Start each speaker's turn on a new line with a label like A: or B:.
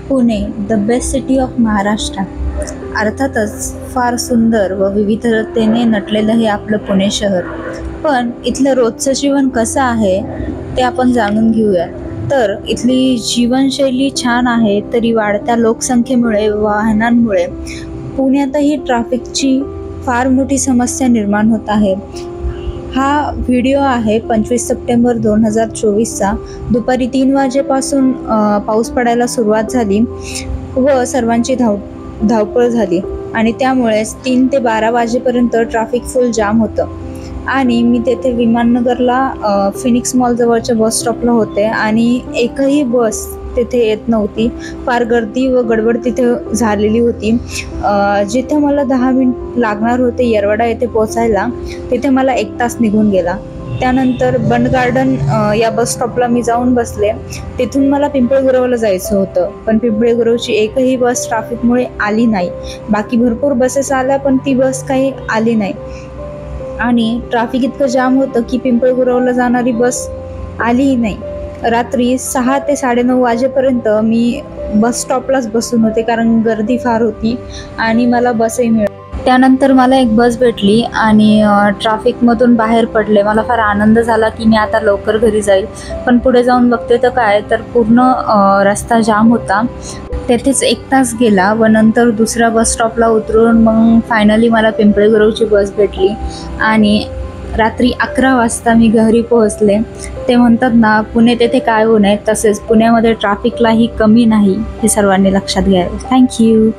A: Pune the best city of Maharashtra. अर्थातच फार सुंदर व विविधतेने नटलेलं हे आपलं पुणे शहर. पण इथलं रोजचं जीवन कसं आहे ते आपण जाणून घेऊया. तर इथली जीवनशैली छान आहे, तरी वाढत्या लोकसंख्येमुळे वाहनांमुळे पुण्यातही ट्रॅफिकची फार मोठी समस्या निर्माण होत आहे. हा व्हिडिओ आहे 25 सप्टेंबर 2024चा. दुपारी 3 वाजेपासून पाऊस पडायला सुरुवात झाली व सर्वांची धावपळ झाली आणि त्यामुळेच 3 ते 12 वाजेपर्यंत ट्रॅफिक फुल जाम होतं. आणि मी तेथे विमाननगरला फिनिक्स मॉल जवळच्या बस स्टॉपला होते आणि एकही बस तिथे येत नव्हती. फार गर्दी व गडबड तिथे झालेली होती. जिथे मला 10 मिनिट लागणार होते येरवडा येथे पोहोचायला, तिथे मला 1 तास निघून गेला. त्यानंतर बंड गार्डन या बस स्टॉपला मी जाऊन बसले. तिथून मला पिंपळगुरवला जायचं होतं, पण पिंपळगुरवची एकही बस ट्रॅफिकमुळे आली नाही. बाकी भरपूर बसेस आल्या, पण ती बस काही आली नाही आणि ट्रॅफिक इतकं जाम होतं की पिंपळगुरवला जाणारी बस आलीही नाही. रात्री 6 ते 9:30 वाजेपर्यंत मी बस स्टॉपलाच बसून होते, कारण गर्दी फार होती आणि मला बसही मिळाली. त्यानंतर मला एक बस भेटली आणि ट्रॅफिकमधून बाहेर पडले. मला फार आनंद झाला की मी आता लवकर घरी जाईल. पण पुढे जाऊन बघते तर काय, तर पूर्ण रस्ता जाम होता. तेथेच 1 तास गेला व नंतर दुसऱ्या बस स्टॉपला उतरून मग फायनली मला पिंपळगुरवची बस भेटली आणि रात्री 11 वाजता मी घरी पोहोचले. ते म्हणतात ना, पुणे तेथे काय होऊ नये, तसेच पुण्यामध्ये ट्रॅफिकलाही कमी नाही, हे सर्वांनी लक्षात घ्यावे. थँक्यू.